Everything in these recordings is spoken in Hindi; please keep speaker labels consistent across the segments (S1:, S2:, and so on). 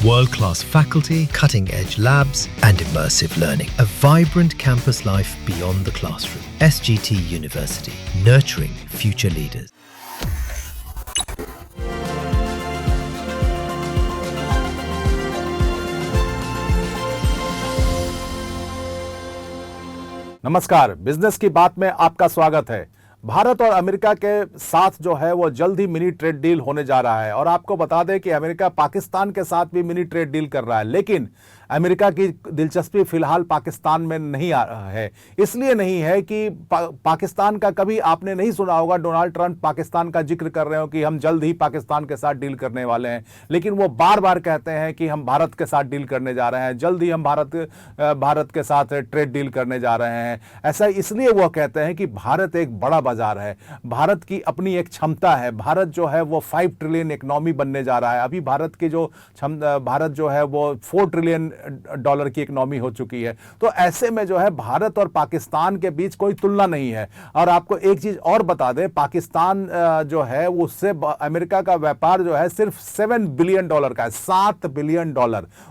S1: World-class faculty, cutting-edge labs and immersive learning. A vibrant campus life beyond the classroom. SGT University, nurturing future leaders.
S2: नमस्कार, बिजनेस की बात में आपका स्वागत है। भारत और अमेरिका के साथ जो है वो जल्द ही मिनी ट्रेड डील होने जा रहा है और आपको बता दें कि अमेरिका पाकिस्तान के साथ भी मिनी ट्रेड डील कर रहा है, लेकिन अमेरिका की दिलचस्पी फिलहाल पाकिस्तान में नहीं आ रहा है। इसलिए नहीं है कि पाकिस्तान का कभी आपने नहीं सुना होगा डोनाल्ड ट्रंप पाकिस्तान का जिक्र कर रहे हो कि हम जल्द ही पाकिस्तान के साथ डील करने वाले हैं, लेकिन वो बार बार कहते हैं कि हम भारत के साथ डील करने जा रहे हैं, जल्द ही हम भारत के साथ ट्रेड डील करने जा रहे हैं। ऐसा इसलिए वो कहते हैं कि भारत एक बड़ा बाजार है, भारत की अपनी एक क्षमता है, भारत जो है वो 5 ट्रिलियन इकोनॉमी बनने जा रहा है। अभी भारत जो है वो 4 ट्रिलियन डॉलर की इकोनॉमी हो चुकी है। तो ऐसे में जो है भारत और पाकिस्तान के बीच कोई तुलना नहीं है। और आपको एक चीज और बता दें, पाकिस्तान जो है उससे अमेरिका का व्यापार जो है सिर्फ $7 बिलियन का है, $7 बिलियन।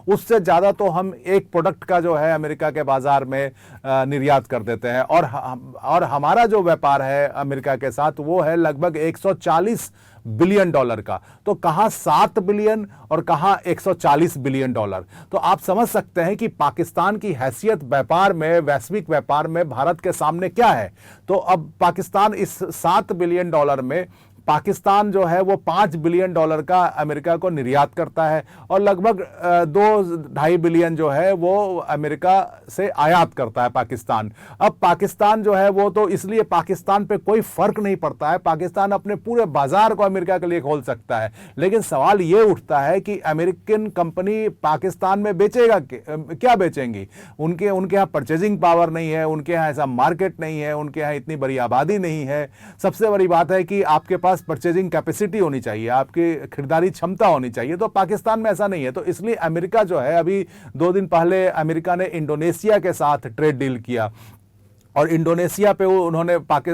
S2: उससे ज्यादा तो हम एक प्रोडक्ट का जो है अमेरिका के बाजार में निर्यात कर देते हैं और हमारा जो व्यापार है अमेरिका के साथ वो है लगभग $140 बिलियन का। तो कहां 7 बिलियन और कहां $140 बिलियन। तो आप समझ सकते हैं कि पाकिस्तान की हैसियत व्यापार में, वैश्विक व्यापार में भारत के सामने क्या है। तो अब पाकिस्तान इस $7 बिलियन में पाकिस्तान जो है वो $5 बिलियन का अमेरिका को निर्यात करता है और लगभग 2-2.5 बिलियन जो है वो अमेरिका से आयात करता है पाकिस्तान। अब पाकिस्तान जो है वो तो इसलिए पाकिस्तान पे कोई फर्क नहीं पड़ता है, पाकिस्तान अपने पूरे बाजार को अमेरिका के लिए खोल सकता है। लेकिन सवाल ये उठता है कि अमेरिकन कंपनी पाकिस्तान में बेचेगा क्या बेचेंगी? उनके यहाँ परचेजिंग पावर नहीं है, उनके यहाँ ऐसा मार्केट नहीं है, उनके यहाँ इतनी बड़ी आबादी नहीं है। सबसे बड़ी बात है कि आपके पास परचेजिंग कैपेसिटी होनी चाहिए, आपकी खरीदारी क्षमता होनी चाहिए। तो पाकिस्तान में ऐसा नहीं है। तो इसलिए अमेरिका जो है, अभी 2 दिन पहले अमेरिका ने इंडोनेशिया के साथ ट्रेड डील किया और इंडोनेशिया पे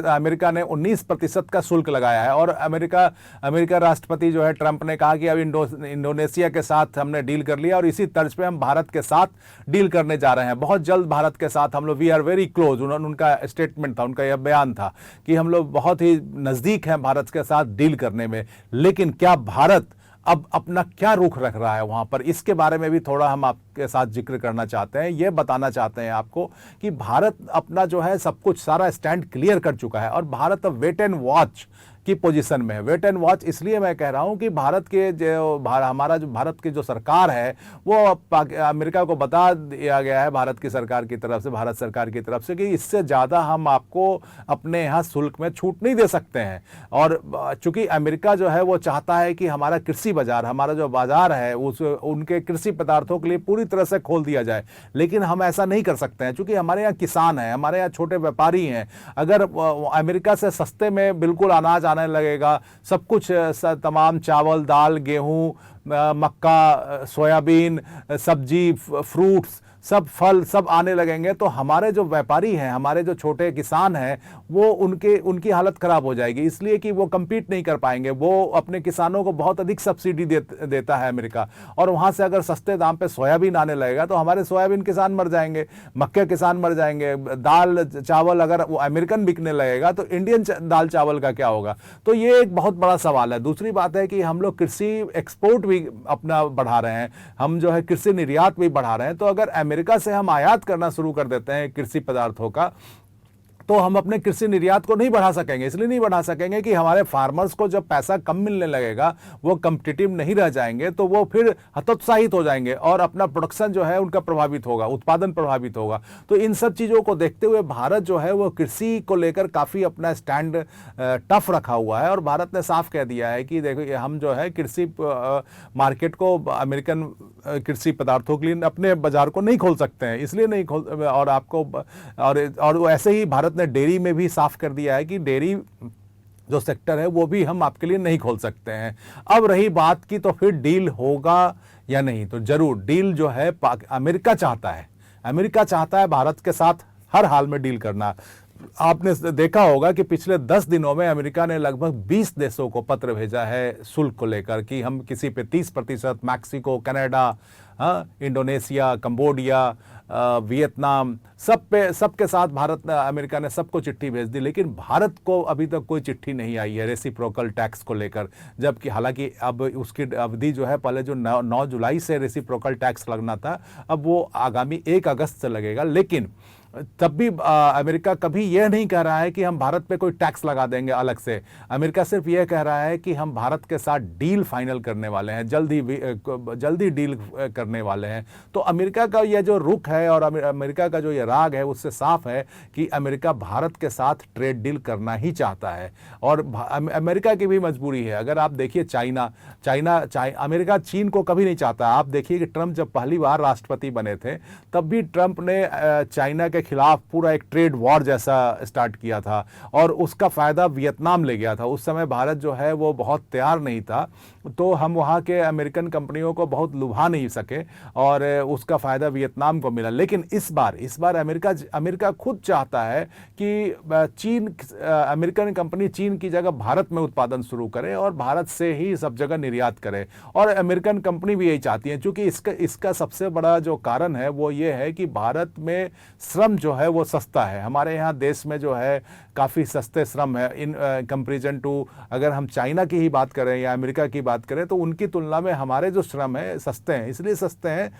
S2: अमेरिका ने 19% का शुल्क लगाया है। और अमेरिका राष्ट्रपति जो है ट्रंप ने कहा कि अब इंडोनेशिया के साथ हमने डील कर लिया और इसी तर्ज पे हम भारत के साथ डील करने जा रहे हैं। बहुत जल्द भारत के साथ हम लोग वी आर वेरी क्लोज, उनका स्टेटमेंट था, उनका यह बयान था कि हम लोग बहुत ही नज़दीक हैं भारत के साथ डील करने में। लेकिन क्या भारत अब अपना क्या रुख रख रहा है वहां पर, इसके बारे में भी थोड़ा हम आपके साथ जिक्र करना चाहते हैं। ये बताना चाहते हैं आपको कि भारत अपना जो है सब कुछ सारा स्टैंड क्लियर कर चुका है और भारत अब वेट एंड वॉच की पोजीशन में है। वेट एंड वॉच इसलिए मैं कह रहा हूं कि भारत की जो सरकार है वो अमेरिका को बता दिया गया है भारत की सरकार की तरफ से, भारत सरकार की तरफ से, कि इससे ज़्यादा हम आपको अपने यहाँ शुल्क में छूट नहीं दे सकते हैं। और चूंकि अमेरिका जो है वो चाहता है कि हमारा कृषि बाजार, हमारा जो बाजार है उनके कृषि पदार्थों के लिए पूरी तरह से खोल दिया जाए, लेकिन हम ऐसा नहीं कर सकते हैं चूंकि हमारे यहाँ किसान हैं, हमारे यहाँ छोटे व्यापारी हैं। अगर अमेरिका से सस्ते में बिल्कुल अनाज आने लगेगा, सब कुछ तमाम चावल, दाल, गेहूं, मक्का, सोयाबीन, सब्जी, फ्रूट्स, सब फल सब आने लगेंगे, तो हमारे जो व्यापारी हैं, हमारे जो छोटे किसान हैं, वो उनकी हालत खराब हो जाएगी, इसलिए कि वो compete नहीं कर पाएंगे। वो अपने किसानों को बहुत अधिक सब्सिडी देता है अमेरिका, और वहाँ से अगर सस्ते दाम पे सोयाबीन आने लगेगा तो हमारे सोयाबीन किसान मर जाएंगे, मक्के किसान मर जाएंगे। दाल चावल अगर वो अमेरिकन बिकने लगेगा तो इंडियन दाल चावल का क्या होगा? तो ये एक बहुत बड़ा सवाल है। दूसरी बात है कि हम लोग कृषि एक्सपोर्ट भी अपना बढ़ा रहे हैं, हम जो है कृषि निर्यात भी बढ़ा रहे हैं। तो अगर अमेरिका से हम आयात करना शुरू कर देते हैं कृषि पदार्थों का, तो हम अपने कृषि निर्यात को नहीं बढ़ा सकेंगे। इसलिए नहीं बढ़ा सकेंगे कि हमारे फार्मर्स को जब पैसा कम मिलने लगेगा, वो कम्पिटिटिव नहीं रह जाएंगे, तो वो फिर हतोत्साहित हो जाएंगे और अपना प्रोडक्शन जो है उनका प्रभावित होगा, उत्पादन प्रभावित होगा। तो इन सब चीज़ों को देखते हुए भारत जो है वो कृषि को लेकर काफ़ी अपना स्टैंड टफ रखा हुआ है। और भारत ने साफ कह दिया है कि देखो हम जो है कृषि मार्केट को, अमेरिकन कृषि पदार्थों के लिए अपने बाजार को नहीं खोल सकते हैं, इसलिए नहीं खोल। और आपको और ऐसे ही भारत ने डेयरी में भी साफ कर दिया है कि डेयरी जो सेक्टर है वो भी हम आपके लिए नहीं खोल सकते हैं। अब रही बात की तो फिर डील होगा या नहीं, तो जरूर डील जो है अमेरिका चाहता है भारत के साथ हर हाल में डील करना। आपने देखा होगा कि पिछले 10 दिनों में अमेरिका ने लगभग 20 देशों को पत्र भेजा है शुल्क को लेकर कि हम किसी पे 30%, Mexico, Canada, Indonesia, Cambodia, Vietnam, सबके साथ अमेरिका ने सबको चिट्ठी भेज दी, लेकिन भारत को अभी तक कोई चिट्ठी नहीं आई है रेसिप्रोकल टैक्स को लेकर। जबकि हालांकि अब उसकी अवधि जो है, पहले जो 9 जुलाई से रेसिप्रोकल टैक्स लगना था, अब वो आगामी 1 अगस्त से लगेगा। लेकिन तब भी अमेरिका कभी यह नहीं कह रहा है कि हम भारत पे कोई टैक्स लगा देंगे अलग से। अमेरिका सिर्फ यह कह रहा है कि हम भारत के साथ डील फाइनल करने वाले हैं, जल्दी डील करने वाले हैं। तो अमेरिका का यह जो रुख है और अमेरिका का जो ये राग है, उससे साफ है कि अमेरिका भारत के साथ ट्रेड डील करना ही चाहता है। और अमेरिका की भी मजबूरी है। अगर आप देखिए अमेरिका चीन को कभी नहीं चाहता। आप देखिए कि ट्रंप जब पहली बार राष्ट्रपति बने थे, तब भी ट्रंप ने चाइना के खिलाफ पूरा एक ट्रेड वॉर जैसा स्टार्ट किया था और उसका फायदा वियतनाम ले गया था। उस समय भारत जो है वो बहुत तैयार नहीं था, तो हम वहाँ के अमेरिकन कंपनियों को बहुत लुभा नहीं सके और उसका फायदा वियतनाम को मिला। लेकिन इस बार अमेरिका खुद चाहता है कि अमेरिकन कंपनी चीन की जगह भारत में उत्पादन शुरू करे और भारत से ही सब जगह निर्यात करे। और अमेरिकन कंपनी भी यही चाहती है, क्योंकि इसका सबसे बड़ा जो कारण है वो ये है कि भारत में श्रम जो है वो सस्ता है। हमारे यहाँ देश में जो है काफ़ी सस्ते श्रम है इन कंपेरिजन टू, अगर हम चाइना की ही बात करें या अमेरिका की बात करें, तो उनकी तुलना में हमारे जो श्रम है सस्ते हैं। इसलिए सस्ते हैं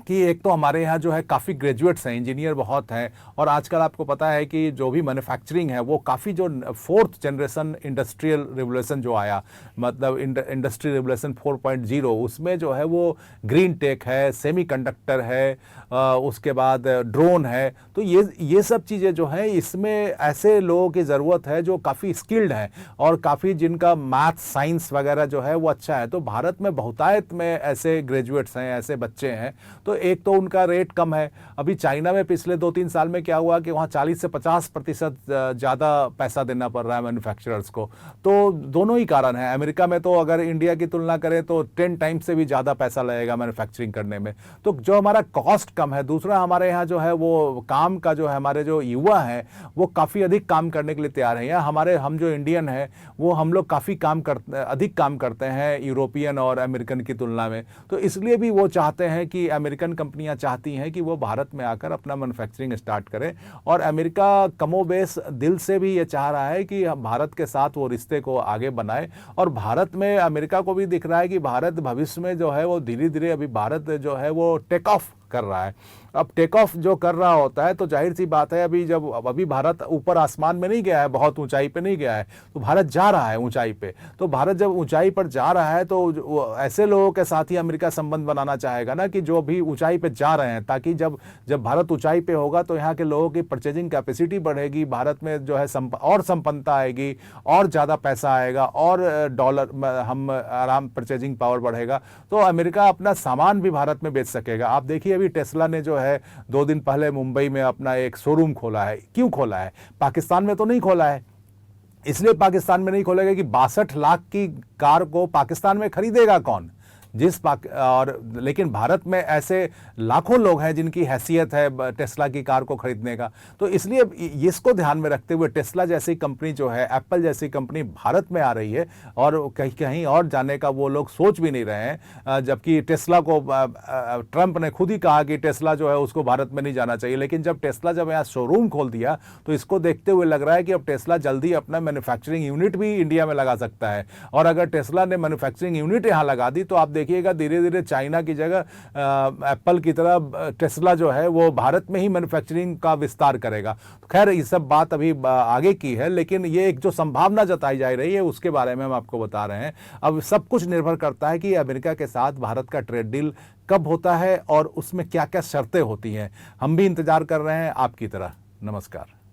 S2: कि एक तो हमारे यहाँ जो है काफ़ी ग्रेजुएट्स हैं, इंजीनियर बहुत हैं, और आजकल आपको पता है कि जो भी मैन्युफैक्चरिंग है वो काफ़ी, जो 4th जनरेशन इंडस्ट्रियल रिवोल्यूशन जो आया, मतलब इंडस्ट्री रिवोल्यूशन 4.0, उसमें जो है वो ग्रीन टेक है, सेमीकंडक्टर है, उसके बाद ड्रोन है। तो ये सब चीज़ें जो हैं, इसमें ऐसे लोगों की ज़रूरत है जो काफ़ी स्किल्ड हैं और काफ़ी जिनका मैथ साइंस वगैरह जो है वो अच्छा है। तो भारत में बहुतायत में ऐसे ग्रेजुएट्स हैं, ऐसे बच्चे हैं। तो एक तो उनका रेट कम है। अभी चाइना में पिछले 2-3 साल में क्या हुआ कि वहाँ 40 से 50% ज़्यादा पैसा देना पड़ रहा है मैन्युफैक्चरर्स को। तो दोनों ही कारण है। अमेरिका में तो अगर इंडिया की तुलना करें तो 10 टाइम्स से भी ज़्यादा पैसा लगेगा मैन्युफैक्चरिंग करने में। तो जो हमारा कॉस्ट कम है। दूसरा, हमारे यहाँ जो है वो काम का जो है, हमारे जो युवा हैं वो काफ़ी अधिक काम करने के लिए तैयार हैं। या हम जो इंडियन हैं वो हम लोग काफ़ी अधिक काम करते हैं यूरोपियन और अमेरिकन की तुलना में। तो इसलिए भी वो चाहते हैं कि अमेरिकन कंपनियां चाहती हैं कि वो भारत में आकर अपना मैन्युफैक्चरिंग स्टार्ट करें। और अमेरिका कमोबेश दिल से भी ये चाह रहा है कि भारत के साथ वो रिश्ते को आगे बनाए। और भारत में अमेरिका को भी दिख रहा है कि भारत भविष्य में जो है वो धीरे धीरे, अभी भारत जो है वो टेक ऑफ कर रहा है। अब टेक ऑफ जो कर रहा होता है तो जाहिर सी बात है, अभी भारत ऊपर आसमान में नहीं गया है, बहुत ऊंचाई पे नहीं गया है, तो भारत जा रहा है ऊंचाई पे। तो भारत जब ऊंचाई पर जा रहा है तो ऐसे लोगों के साथ ही अमेरिका संबंध बनाना चाहेगा ना, कि जो भी ऊंचाई पे जा रहे हैं, ताकि जब भारत ऊंचाई पे होगा तो यहाँ के लोगों की परचेजिंग कैपेसिटी बढ़ेगी, भारत में जो है और संपन्नता आएगी, और ज़्यादा पैसा आएगा, और डॉलर हम आराम परचेजिंग पावर बढ़ेगा, तो अमेरिका अपना सामान भी भारत में बेच सकेगा। आप देखिए अभी टेस्ला ने जो है 2 दिन पहले मुंबई में अपना एक शोरूम खोला है। क्यों खोला है? पाकिस्तान में तो नहीं खोला है। इसलिए पाकिस्तान में नहीं खोलेगा कि 62 लाख की कार को पाकिस्तान में खरीदेगा कौन? लेकिन भारत में ऐसे लाखों लोग हैं जिनकी हैसियत है टेस्ला की कार को खरीदने का। तो इसलिए इसको ध्यान में रखते हुए टेस्ला जैसी कंपनी जो है, एप्पल जैसी कंपनी भारत में आ रही है, और कहीं और जाने का वो लोग सोच भी नहीं रहे हैं। जबकि टेस्ला को ट्रंप ने खुद ही कहा कि टेस्ला जो है उसको भारत में नहीं जाना चाहिए। लेकिन जब टेस्ला यहाँ शोरूम खोल दिया तो इसको देखते हुए लग रहा है कि अब टेस्ला जल्दी अपना मैन्युफैक्चरिंग यूनिट भी इंडिया में लगा सकता है। और अगर टेस्ला ने मैन्युफैक्चरिंग यूनिट यहाँ लगा दी तो आप देखिएगा धीरे धीरे चाइना की जगह एप्पल की तरह टेस्ला जो है वो भारत में ही मैन्युफैक्चरिंग का विस्तार करेगा। तो खैर ये सब बात अभी आगे की है, लेकिन ये एक जो संभावना जताई जा रही है उसके बारे में हम आपको बता रहे हैं। अब सब कुछ निर्भर करता है कि अमेरिका के साथ भारत का ट्रेड डील कब होता है और उसमें क्या क्या शर्तें होती हैं। हम भी इंतजार कर रहे हैं आपकी तरह। नमस्कार।